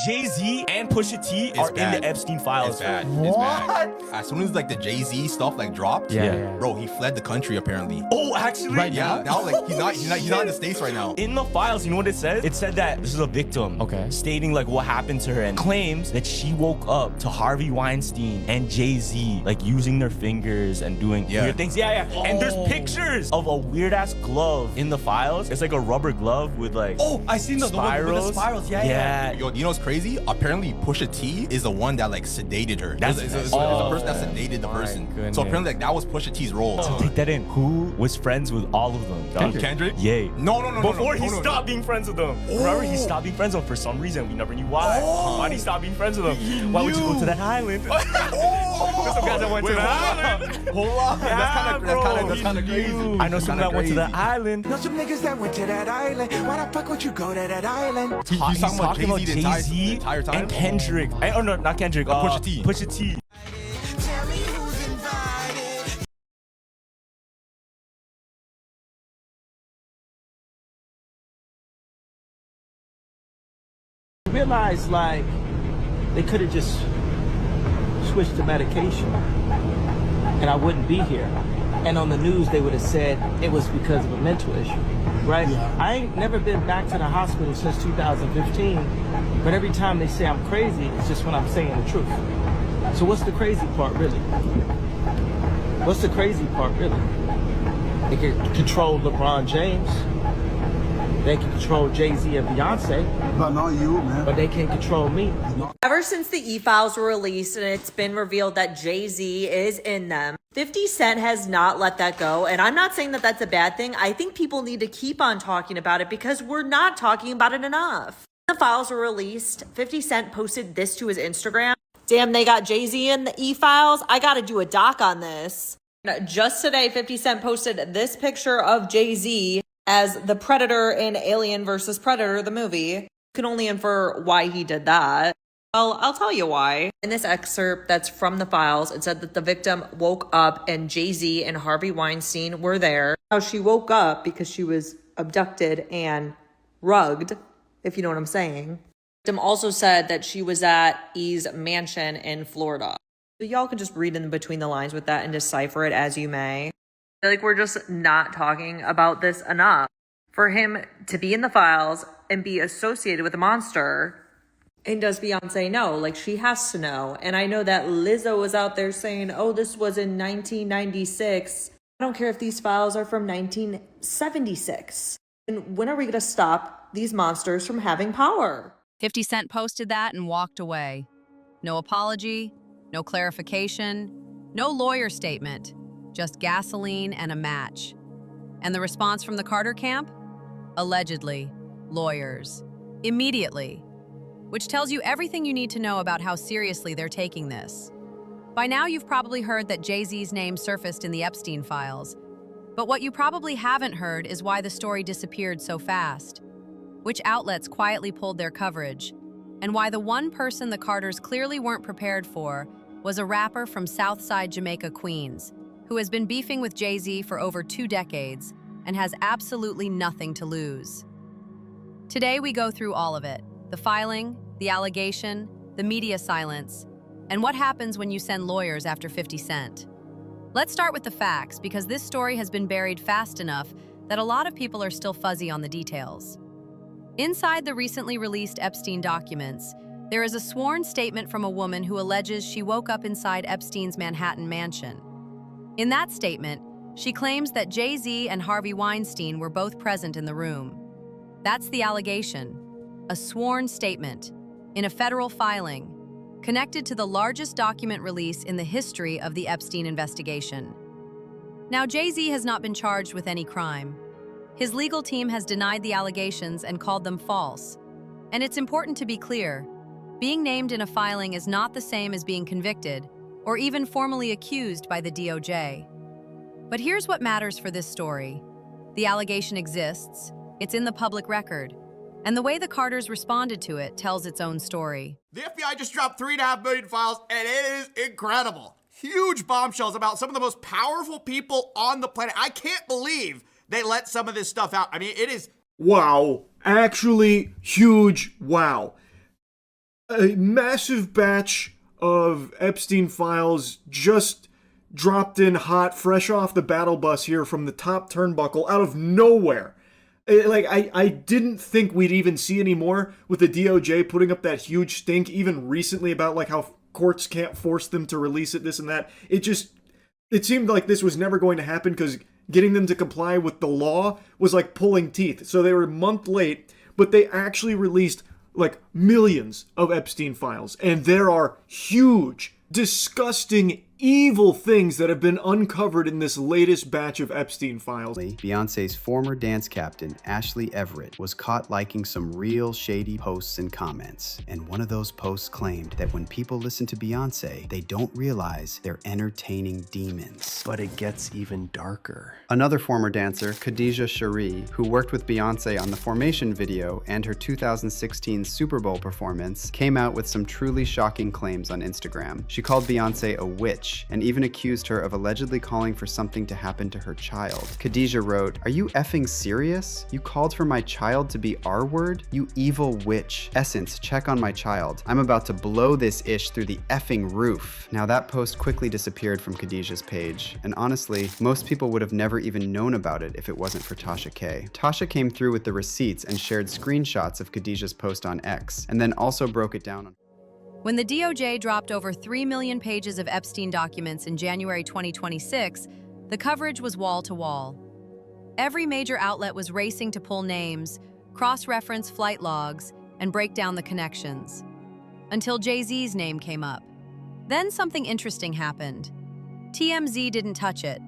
Jay-Z and Pusha T are in the Epstein files. It's bad. What? It's bad. As soon as like the Jay-Z stuff like dropped, bro, he fled the country apparently. Oh, actually? Right Yeah, now like he's not in the States right now. In the files, you know what it says? It said that this is a victim, stating like what happened to her, and claims that she woke up to Harvey Weinstein and Jay-Z like using their fingers and doing weird things. And there's pictures of a weird ass glove in the files. It's like a rubber glove with like I seen the spirals. with the spirals. Yeah. Yo, you know what's crazy? Apparently Pusha T is the one that like sedated her. It's the person that sedated the person. Goodness. So apparently like that was Pusha T's role. So take that in. Who was friends with all of them? Kendrick? Yay. No. Before he stopped being friends with them. Remember, he stopped being friends with them for some reason. We never knew why. Why did he stop being friends with them? Why would you go to that island? There's some guys that went to the island. Hold on. That's kind of crazy. I know some that went to the island. Know some niggas that went to that island. Why the fuck would you go to that island? He's talking about Jay-Z the entire time? And Kendrick. Oh no, not Kendrick. Pusha T. Tell me who's invited. Realized like they could have just switched the medication and I wouldn't be here. And on the news they would have said it was because of a mental issue, right? I ain't never been back to the hospital since 2015, but every time they say I'm crazy, it's just when I'm saying the truth. So what's the crazy part really? What's the crazy part really? They can control LeBron James. They can control Jay-Z and Beyonce. But not you, man. But they can't control me. Ever since the e-files were released and it's been revealed that Jay-Z is in them, 50 Cent has not let that go. And I'm not saying that that's a bad thing. I think people need to keep on talking about it because we're not talking about it enough. When the files were released, 50 Cent posted this to his Instagram. Damn, they got Jay-Z in the e-files. I got to do a doc on this. Just today, 50 Cent posted this picture of Jay-Z as the Predator in Alien vs. Predator, the movie. You can only infer why he did that. Well, I'll tell you why. In this excerpt that's from the files, it said that the victim woke up and Jay-Z and Harvey Weinstein were there. How she woke up because she was abducted and rugged, if you know what I'm saying. The victim also said that she was at E's mansion in Florida. So y'all can just read in between the lines with that and decipher it as you may. I feel like we're just not talking about this enough. For him to be in the files and be associated with a monster, and does Beyonce know? Like, she has to know. And I know that Lizzo was out there saying, oh, this was in 1996. I don't care if these files are from 1976. And when are we going to stop these monsters from having power? 50 Cent posted that and walked away. No apology, no clarification, no lawyer statement. Just gasoline and a match. And the response from the Carter camp? Allegedly, lawyers. Immediately. Which tells you everything you need to know about how seriously they're taking this. By now, you've probably heard that Jay-Z's name surfaced in the Epstein files. But what you probably haven't heard is why the story disappeared so fast, which outlets quietly pulled their coverage, and why the one person the Carters clearly weren't prepared for was a rapper from Southside Jamaica, Queens, who has been beefing with Jay-Z for over 2 decades and has absolutely nothing to lose. Today, we go through all of it: the filing, the allegation, the media silence, and what happens when you send lawyers after 50 Cent. Let's start with the facts, because this story has been buried fast enough that a lot of people are still fuzzy on the details. Inside the recently released Epstein documents, there is a sworn statement from a woman who alleges she woke up inside Epstein's Manhattan mansion. In that statement, she claims that Jay-Z and Harvey Weinstein were both present in the room. That's the allegation, a sworn statement, in a federal filing, connected to the largest document release in the history of the Epstein investigation. Now, Jay-Z has not been charged with any crime. His legal team has denied the allegations and called them false. And it's important to be clear, being named in a filing is not the same as being convicted, or even formally accused by the DOJ. But here's what matters for this story. The allegation exists, it's in the public record, and the way the Carters responded to it tells its own story. The FBI just dropped 3.5 million files, and it is incredible. Huge bombshells about some of the most powerful people on the planet. I can't believe they let some of this stuff out. I mean, it is... Wow. Actually, huge wow. A massive batch of Epstein files just dropped in hot, fresh off the battle bus here from the top turnbuckle out of nowhere. I didn't think we'd even see any more with the DOJ putting up that huge stink even recently about like how courts can't force them to release it, this and that. It seemed like this was never going to happen because getting them to comply with the law was like pulling teeth. So they were a month late, but they actually released like millions of Epstein files. And there are huge, disgusting, evil things that have been uncovered in this latest batch of Epstein files. Beyonce's former dance captain, Ashley Everett, was caught liking some real shady posts and comments. And one of those posts claimed that when people listen to Beyonce, they don't realize they're entertaining demons. But it gets even darker. Another former dancer, Khadijah Cherie, who worked with Beyonce on the Formation video and her 2016 Super Bowl performance, came out with some truly shocking claims on Instagram. She called Beyonce a witch and even accused her of allegedly calling for something to happen to her child. Khadijah wrote, "Are you effing serious? You called for my child to be R-word? You evil witch. Essence, check on my child. I'm about to blow this ish through the effing roof." Now that post quickly disappeared from Khadijah's page, and honestly, most people would have never even known about it if it wasn't for Tasha K. Tasha came through with the receipts and shared screenshots of Khadijah's post on X, and then also broke it down on... When the DOJ dropped over 3 million pages of Epstein documents in January 2026, the coverage was wall-to-wall. Every major outlet was racing to pull names, cross-reference flight logs, and break down the connections. Until Jay-Z's name came up. Then something interesting happened. TMZ didn't touch it.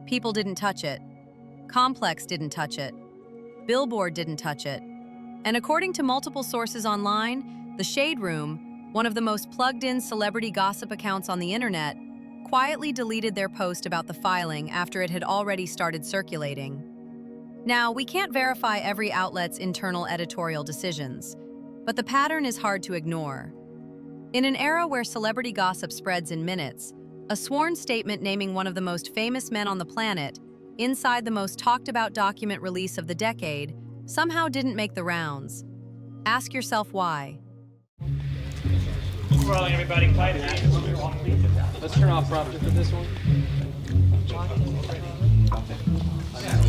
People didn't touch it. Complex didn't touch it. Billboard didn't touch it. And according to multiple sources online, the Shade Room, one of the most plugged-in celebrity gossip accounts on the internet, quietly deleted their post about the filing after it had already started circulating. Now, we can't verify every outlet's internal editorial decisions, but the pattern is hard to ignore. In an era where celebrity gossip spreads in minutes, a sworn statement naming one of the most famous men on the planet inside the most talked-about document release of the decade somehow didn't make the rounds. Ask yourself why. Rolling, everybody, quiet. Let's turn off Robert for this one.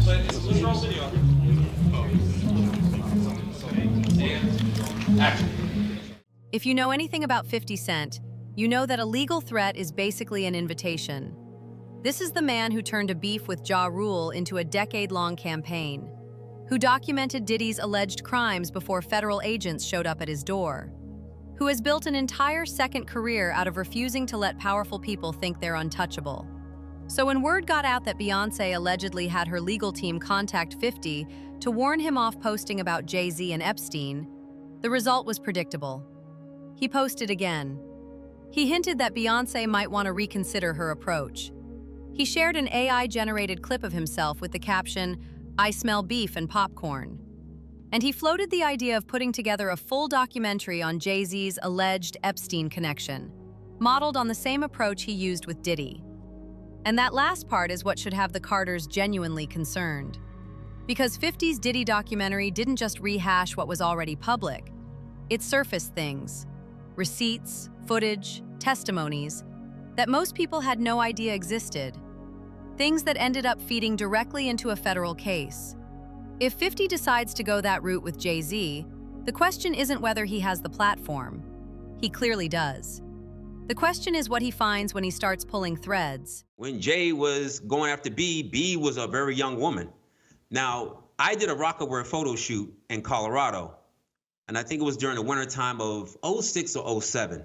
Let's roll video. If you know anything about 50 Cent, you know that a legal threat is basically an invitation. This is the man who turned a beef with Ja Rule into a decade-long campaign, who documented Diddy's alleged crimes before federal agents showed up at his door, who has built an entire second career out of refusing to let powerful people think they're untouchable. So when word got out that Beyonce allegedly had her legal team contact 50 to warn him off posting about Jay-Z and Epstein, the result was predictable. He posted again. He hinted that Beyonce might want to reconsider her approach. He shared an AI-generated clip of himself with the caption, "I smell beef and popcorn." And he floated the idea of putting together a full documentary on Jay-Z's alleged Epstein connection, modeled on the same approach he used with Diddy. And that last part is what should have the Carters genuinely concerned. Because 50's Diddy documentary didn't just rehash what was already public. It surfaced things, receipts, footage, testimonies, that most people had no idea existed. Things that ended up feeding directly into a federal case. If 50 decides to go that route with Jay-Z, the question isn't whether he has the platform. He clearly does. The question is what he finds when he starts pulling threads. When Jay was going after B was a very young woman. Now, I did a Rockaware photo shoot in Colorado, and I think it was during the winter time of 06 or 07.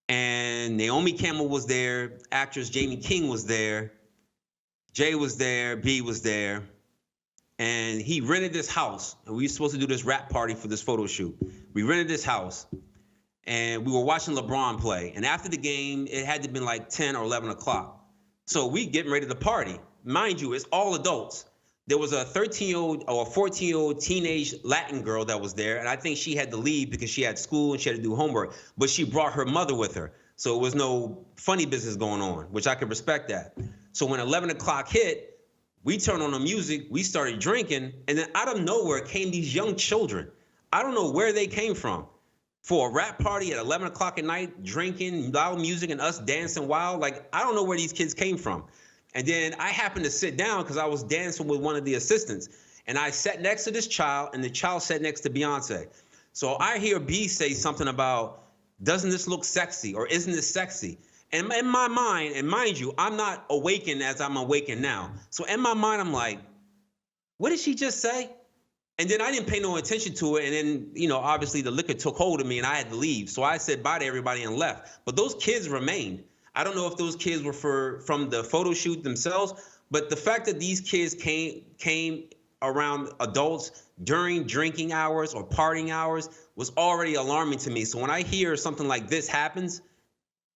And Naomi Campbell was there, actress Jamie King was there, Jay was there, B was there. And he rented this house, and we were supposed to do this rap party for this photo shoot. We rented this house, and we were watching LeBron play. And after the game, it had to have been like 10 or 11 o'clock. So we getting ready to party. Mind you, it's all adults. There was a 13-year-old or a 14-year-old teenage Latin girl that was there, and I think she had to leave because she had school and she had to do homework. But she brought her mother with her, so it was no funny business going on, which I could respect that. So when 11 o'clock hit, we turned on the music, we started drinking, and then out of nowhere came these young children. I don't know where they came from. for a rap party at 11 o'clock at night, drinking loud music and us dancing wild. Like, I don't know where these kids came from. And then I happened to sit down because I was dancing with one of the assistants. And I sat next to this child, and the child sat next to Beyonce. So I hear B say something about, doesn't this look sexy, or isn't this sexy? And in my mind, and mind you, I'm not awakened as I'm awakened now. So in my mind, I'm like, what did she just say? And then I didn't pay no attention to it. And then, you know, obviously the liquor took hold of me and I had to leave. So I said bye to everybody and left. But those kids remained. I don't know if those kids were from the photo shoot themselves, but the fact that these kids came around adults during drinking hours or partying hours was already alarming to me. So when I hear something like this happens,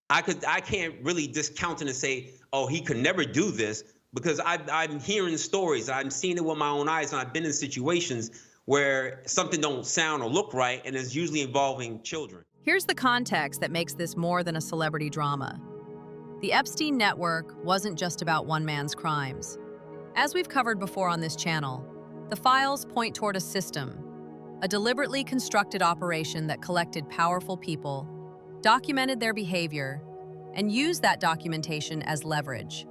I can't really discount it and say, oh, he could never do this, because I'm hearing stories, I'm seeing it with my own eyes, and I've been in situations where something don't sound or look right, and it's usually involving children. Here's the context that makes this more than a celebrity drama. The Epstein network wasn't just about one man's crimes. As we've covered before on this channel, the files point toward a system, a deliberately constructed operation that collected powerful people, documented their behavior, and used that documentation as leverage.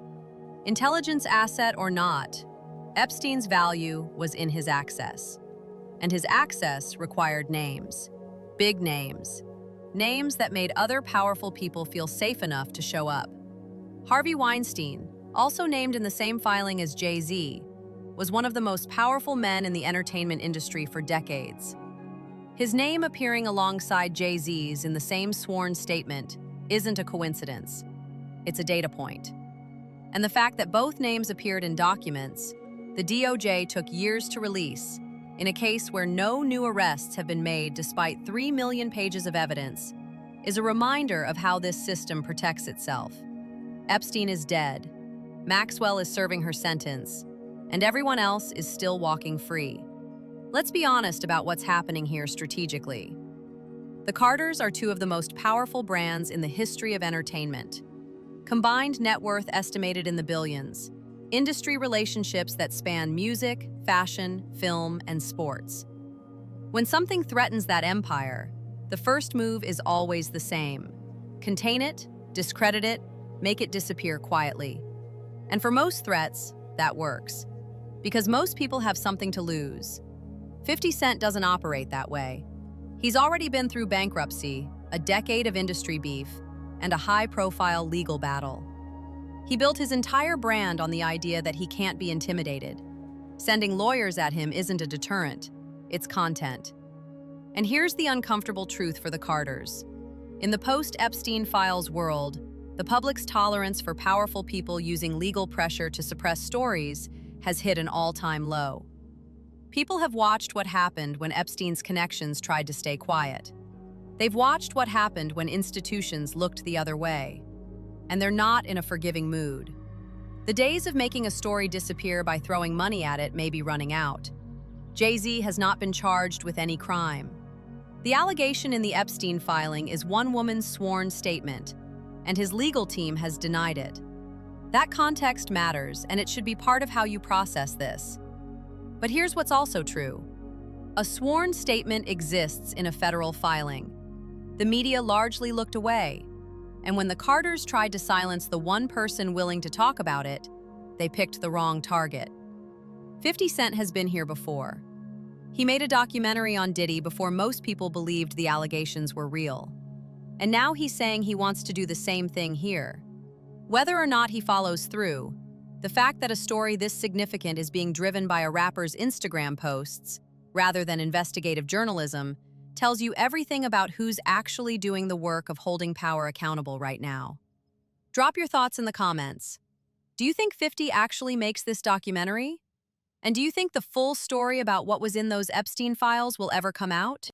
Intelligence asset or not, Epstein's value was in his access. And his access required names, big names, names that made other powerful people feel safe enough to show up. Harvey Weinstein, also named in the same filing as Jay-Z, was one of the most powerful men in the entertainment industry for decades. His name appearing alongside Jay-Z's in the same sworn statement isn't a coincidence. It's a data point. And the fact that both names appeared in documents the DOJ took years to release, in a case where no new arrests have been made despite 3 million pages of evidence, is a reminder of how this system protects itself. Epstein is dead, Maxwell is serving her sentence, and everyone else is still walking free. Let's be honest about what's happening here strategically. The Carters are two of the most powerful brands in the history of entertainment. Combined net worth estimated in the billions, industry relationships that span music, fashion, film, and sports. When something threatens that empire, the first move is always the same. Contain it, discredit it, make it disappear quietly. And for most threats, that works. Because most people have something to lose. 50 Cent doesn't operate that way. He's already been through bankruptcy, a decade of industry beef, and a high-profile legal battle. He built his entire brand on the idea that he can't be intimidated. Sending lawyers at him isn't a deterrent, it's content. And here's the uncomfortable truth for the Carters. In the post-Epstein files world, the public's tolerance for powerful people using legal pressure to suppress stories has hit an all-time low. People have watched what happened when Epstein's connections tried to stay quiet. They've watched what happened when institutions looked the other way. And they're not in a forgiving mood. The days of making a story disappear by throwing money at it may be running out. Jay-Z has not been charged with any crime. The allegation in the Epstein filing is one woman's sworn statement, and his legal team has denied it. That context matters, and it should be part of how you process this. But here's what's also true. A sworn statement exists in a federal filing. The media largely looked away, and when the Carters tried to silence the one person willing to talk about it, they picked the wrong target. 50 Cent has been here before. He made a documentary on Diddy before most people believed the allegations were real. And now he's saying he wants to do the same thing here. Whether or not he follows through, the fact that a story this significant is being driven by a rapper's Instagram posts, rather than investigative journalism, tells you everything about who's actually doing the work of holding power accountable right now. Drop your thoughts in the comments. Do you think 50 actually makes this documentary? And do you think the full story about what was in those Epstein files will ever come out?